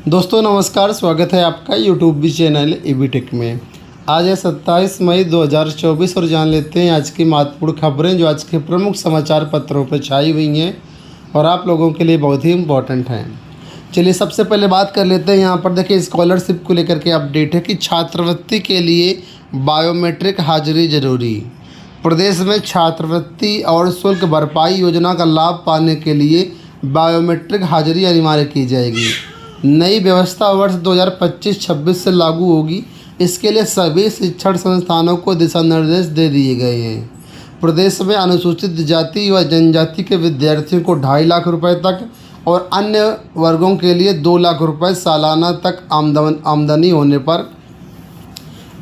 दोस्तों नमस्कार, स्वागत है आपका यूट्यूब भी चैनल ईबी टेक में। आज है 27 मई 2024 और जान लेते हैं आज की महत्वपूर्ण खबरें जो आज के प्रमुख समाचार पत्रों पर छाई हुई हैं और आप लोगों के लिए बहुत ही इम्पोर्टेंट हैं। चलिए सबसे पहले बात कर लेते हैं। यहाँ पर देखिए स्कॉलरशिप को लेकर के अपडेट है कि छात्रवृत्ति के लिए बायोमेट्रिक हाजिरी जरूरी। प्रदेश में छात्रवृत्ति और शुल्क भरपाई योजना का लाभ पाने के लिए बायोमेट्रिक हाजिरी अनिवार्य की जाएगी। नई व्यवस्था वर्ष 2025-26 से लागू होगी। इसके लिए सभी शिक्षण संस्थानों को दिशा निर्देश दे दिए गए हैं। प्रदेश में अनुसूचित जाति व जनजाति के विद्यार्थियों को 2.5 लाख रुपए तक और अन्य वर्गों के लिए 2 लाख रुपए सालाना तक आमदनी होने पर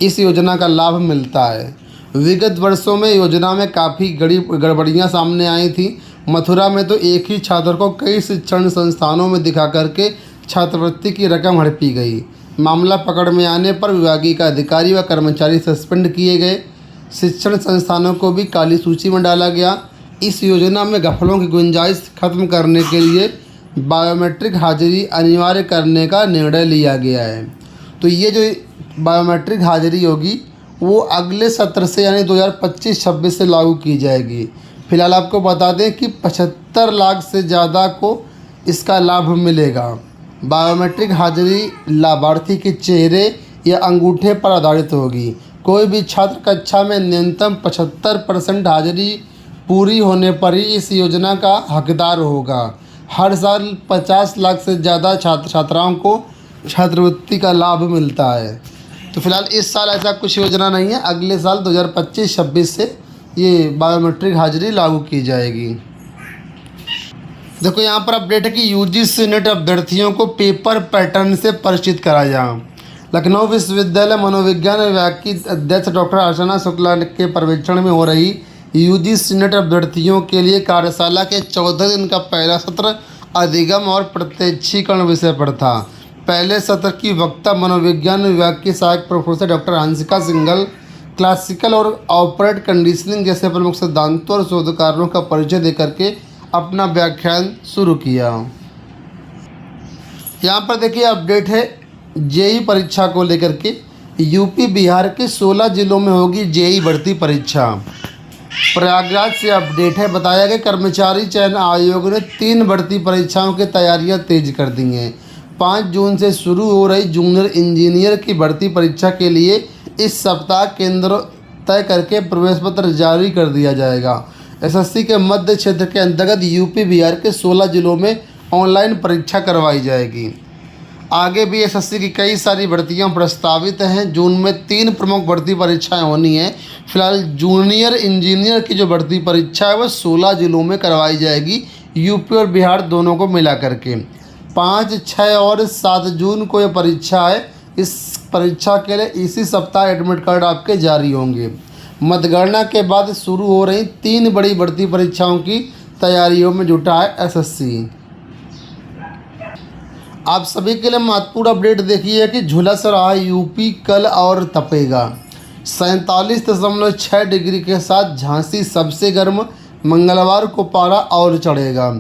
इस योजना का लाभ मिलता है। विगत वर्षों में योजना में काफ़ी गड़बड़ियाँ सामने आई थी। मथुरा में तो एक ही छात्र को कई शिक्षण संस्थानों में दिखा करके छात्रवृत्ति की रकम हड़पी गई। मामला पकड़ में आने पर विभागीय का अधिकारी व कर्मचारी सस्पेंड किए गए। शिक्षण संस्थानों को भी काली सूची में डाला गया। इस योजना में घपलों की गुंजाइश खत्म करने के लिए बायोमेट्रिक हाजिरी अनिवार्य करने का निर्णय लिया गया है। तो ये जो बायोमेट्रिक हाजिरी होगी वो अगले सत्र से यानी 2025-26 से लागू की जाएगी। फिलहाल आपको बता दें कि 75 लाख से ज़्यादा को इसका लाभ मिलेगा। बायोमेट्रिक हाजिरी लाभार्थी के चेहरे या अंगूठे पर आधारित होगी। कोई भी छात्र कक्षा में न्यूनतम 75% हाजिरी पूरी होने पर ही इस योजना का हकदार होगा। हर साल 50 लाख से ज़्यादा छात्र छात्राओं को छात्रवृत्ति का लाभ मिलता है। तो फिलहाल इस साल ऐसा कुछ योजना नहीं है। अगले साल 2025-26 से ये बायोमेट्रिक हाजिरी लागू की जाएगी। देखो यहाँ पर अपडेट है कि यूजीसी नेट अभ्यर्थियों को पेपर पैटर्न से परिचित कराया। लखनऊ विश्वविद्यालय मनोविज्ञान विभाग की अध्यक्ष डॉक्टर अर्चना शुक्ला के पर्यवेक्षण में हो रही यूजीसी नेट अभ्यर्थियों के लिए कार्यशाला के 14 दिन का पहला सत्र अधिगम और प्रत्यक्षीकरण विषय पर था। पहले सत्र की वक्ता मनोविज्ञान विभाग की सहायक professor doctor Hansika Singhal classical और ऑपरेट कंडीशनिंग जैसे प्रमुख सिद्धांतों और शोधकारों का परिचय देकर के अपना व्याख्यान शुरू किया। यहाँ पर देखिए अपडेट है जेई परीक्षा को लेकर के। यूपी बिहार के 16 जिलों में होगी जेई भर्ती परीक्षा। प्रयागराज से अपडेट है, बताया गया कर्मचारी चयन आयोग ने 3 भर्ती परीक्षाओं की तैयारियां तेज कर दी हैं। 5 जून से शुरू हो रही जूनियर इंजीनियर की भर्ती परीक्षा के लिए इस सप्ताह केंद्र तय करके प्रवेश पत्र जारी कर दिया जाएगा। एसएससी के मध्य क्षेत्र के अंतर्गत यूपी बिहार के 16 जिलों में ऑनलाइन परीक्षा करवाई जाएगी। आगे भी एसएससी की कई सारी भर्तियां प्रस्तावित हैं। जून में 3 प्रमुख भर्ती परीक्षाएं होनी हैं। फिलहाल जूनियर इंजीनियर की जो भर्ती परीक्षा है वह 16 जिलों में करवाई जाएगी, यूपी और बिहार दोनों को मिला करके। 5, 6 और 7 जून को यह परीक्षा है। इस परीक्षा के लिए इसी सप्ताह एडमिट कार्ड आपके जारी होंगे। मतगणना के बाद शुरू हो रही 3 बड़ी भर्ती परीक्षाओं की तैयारियों में जुटा है एसएससी। आप सभी के लिए महत्वपूर्ण अपडेट देखिए कि झुलस रहा यूपी कल और तपेगा। 47.6 डिग्री के साथ झांसी सबसे गर्म, मंगलवार को पारा और चढ़ेगा।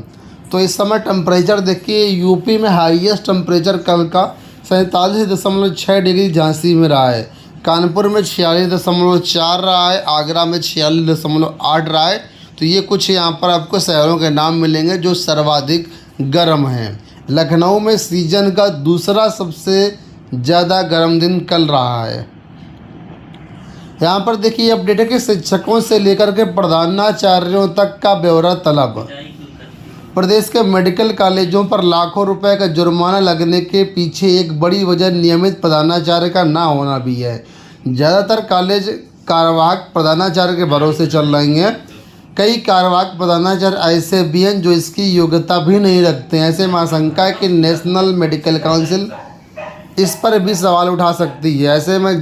तो इस समय टेम्परेचर देखिए यूपी में हाईएस्ट टेम्परेचर कल का 47.6 डिग्री झांसी में रहा है। कानपुर में 46.4 रहा है। आगरा में 46.8 रहा है। तो ये कुछ यहाँ पर आपको शहरों के नाम मिलेंगे जो सर्वाधिक गर्म हैं। लखनऊ में सीजन का दूसरा सबसे ज़्यादा गर्म दिन कल रहा है। यहाँ पर देखिए अपडेट है कि शिक्षकों से लेकर के प्रधानाचार्यों तक का ब्यौरा तलब। प्रदेश के मेडिकल कॉलेजों पर लाखों रुपए का जुर्माना लगने के पीछे एक बड़ी वजह नियमित प्रधानाचार्य का ना होना भी है। ज़्यादातर कॉलेज कार्यवाहक प्रधानाचार्य के भरोसे चल रही हैं। कई कार्यवाहक प्रधानाचार्य ऐसे भी हैं जो इसकी योग्यता भी नहीं रखते हैं। ऐसे में आशंका है कि नेशनल मेडिकल काउंसिल इस पर भी सवाल उठा सकती है। ऐसे में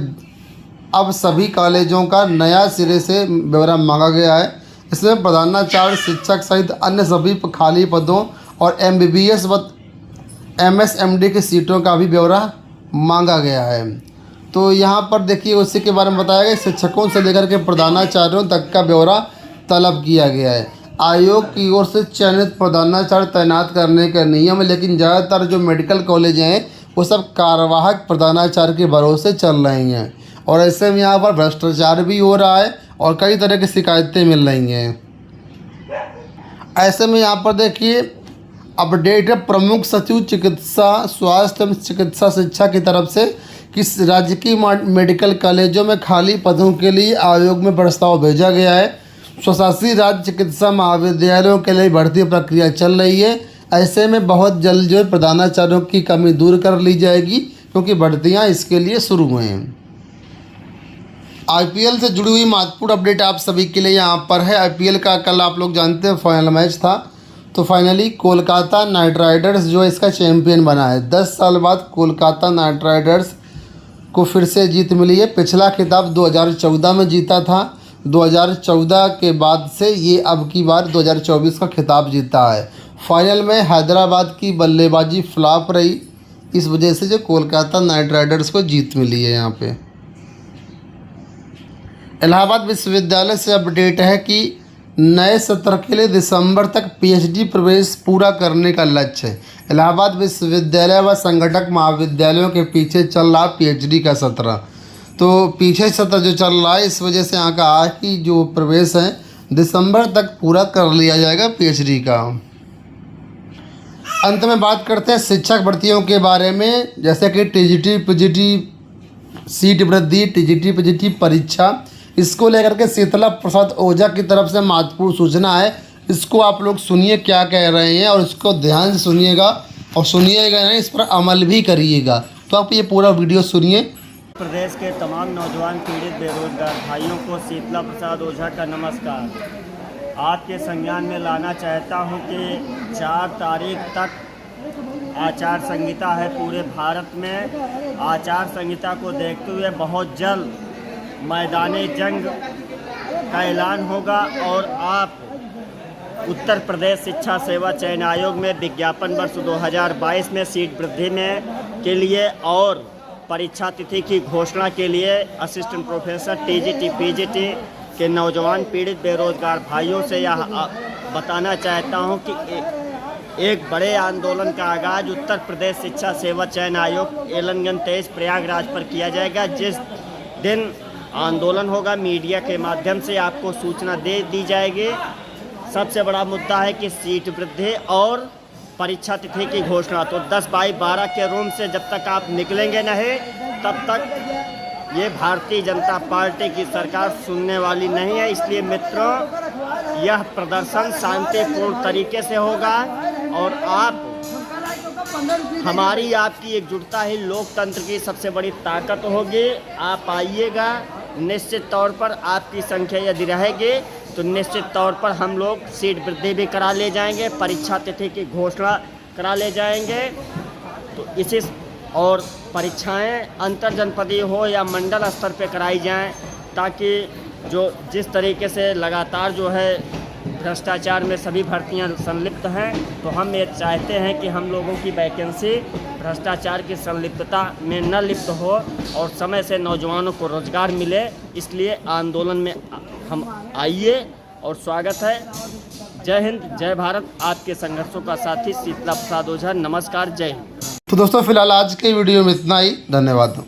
अब सभी कॉलेजों का नया सिरे से ब्यौरा मांगा गया है। इसमें प्रधानाचार्य, शिक्षक सहित अन्य सभी खाली पदों और MBBS व MSMD की सीटों का भी ब्यौरा मांगा गया है। तो यहाँ पर देखिए उसी के बारे में बताया गया। शिक्षकों से लेकर के प्रधानाचार्यों तक का ब्यौरा तलब किया गया है। आयोग की ओर से चयनित प्रधानाचार्य तैनात करने का नियम है, लेकिन ज़्यादातर जो मेडिकल कॉलेज हैं वो सब कार्यवाहक प्रधानाचार्य के भरोसे चल रही हैं। और ऐसे में यहाँ पर भ्रष्टाचार भी हो रहा है और कई तरह की शिकायतें मिल रही हैं। ऐसे में यहाँ पर देखिए अपडेट है प्रमुख सचिव चिकित्सा स्वास्थ्य एवं चिकित्सा शिक्षा की तरफ से कि राज्य की मेडिकल कॉलेजों में खाली पदों के लिए आयोग में प्रस्ताव भेजा गया है। स्वशासी राज्य चिकित्सा महाविद्यालयों के लिए भर्ती प्रक्रिया चल रही है। ऐसे में बहुत जल्द जो है प्रधानाचार्यों की कमी दूर कर ली जाएगी, क्योंकि भर्तियां इसके लिए शुरू हुए हैं। आईपीएल से जुड़ी हुई महत्वपूर्ण अपडेट आप सभी के लिए यहाँ पर है। आईपीएल का कल आप लोग जानते हैं फाइनल मैच था, तो फाइनली कोलकाता नाइट राइडर्स जो है इसका चैंपियन बना है। 10 साल बाद कोलकाता नाइट राइडर्स को फिर से जीत मिली है। पिछला खिताब 2014 में जीता था। 2014 के बाद से ये अब की बार 2024 का खिताब जीता है। फाइनल में हैदराबाद की बल्लेबाजी फ्लॉप रही, इस वजह से जो कोलकाता नाइट राइडर्स को जीत मिली है। यहाँ पे इलाहाबाद विश्वविद्यालय से अपडेट है कि नए सत्र के लिए दिसंबर तक पीएचडी प्रवेश पूरा करने का लक्ष्य है। इलाहाबाद विश्वविद्यालय व संगठक महाविद्यालयों के पीछे चल रहा पीएचडी का सत्र, तो पीछे सत्र जो चल रहा है इस वजह से यहाँ का आज की जो प्रवेश है दिसंबर तक पूरा कर लिया जाएगा पीएचडी का। अंत में बात करते हैं शिक्षक भर्तियों के बारे में, जैसे कि टीजीटी पीजीटी सीट वृद्धि, टीजीटी पीजीटी परीक्षा, इसको लेकर के शीतला प्रसाद ओझा की तरफ से महत्वपूर्ण सूचना है। इसको आप लोग सुनिए क्या कह रहे हैं और इसको ध्यान से सुनिएगा और सुनिएगा नहीं, इस पर अमल भी करिएगा। तो आप ये पूरा वीडियो सुनिए। प्रदेश के तमाम नौजवान पीड़ित बेरोजगार भाइयों को शीतला प्रसाद ओझा का नमस्कार। आपके संज्ञान में लाना चाहता हूं कि 4 तारीख तक आचार संहिता है पूरे भारत में। आचार संहिता को देखते हुए बहुत जल्द मैदानी जंग का ऐलान होगा और आप उत्तर प्रदेश शिक्षा सेवा चयन आयोग में विज्ञापन वर्ष 2022 में सीट वृद्धि में के लिए और परीक्षा तिथि की घोषणा के लिए असिस्टेंट प्रोफेसर टीजीटी पीजीटी के नौजवान पीड़ित बेरोजगार भाइयों से यह बताना चाहता हूं कि एक बड़े आंदोलन का आगाज़ उत्तर प्रदेश शिक्षा सेवा चयन आयोग एलनगंज 23 प्रयागराज पर किया जाएगा। जिस दिन आंदोलन होगा मीडिया के माध्यम से आपको सूचना दे दी जाएगी। सबसे बड़ा मुद्दा है कि सीट वृद्धि और परीक्षा तिथि की घोषणा। तो 10/12 के रूम से जब तक आप निकलेंगे नहीं तब तक ये भारतीय जनता पार्टी की सरकार सुनने वाली नहीं है। इसलिए मित्रों, यह प्रदर्शन शांतिपूर्ण तरीके से होगा और हमारी आपकी एकजुटता ही लोकतंत्र की सबसे बड़ी ताकत होगी। आप आइएगा, निश्चित तौर पर आपकी संख्या यदि रहेगी तो निश्चित तौर पर हम लोग सीट वृद्धि भी करा ले जाएंगे, परीक्षा तिथि की घोषणा करा ले जाएंगे। तो इसी और परीक्षाएं अंतर जनपदीय हो या मंडल स्तर पे कराई जाएं, ताकि जो जिस तरीके से लगातार जो है भ्रष्टाचार में सभी भर्तियां संलिप्त हैं, तो हम ये चाहते हैं कि हम लोगों की वैकेंसी भ्रष्टाचार की संलिप्तता में न लिप्त हो और समय से नौजवानों को रोजगार मिले। इसलिए आंदोलन में हम आइए और स्वागत है। जय हिंद, जय भारत। आपके संघर्षों का साथी शीतला प्रसाद ओझा। नमस्कार, जय हिंद। तो दोस्तों फिलहाल आज के वीडियो में इतना ही। धन्यवाद।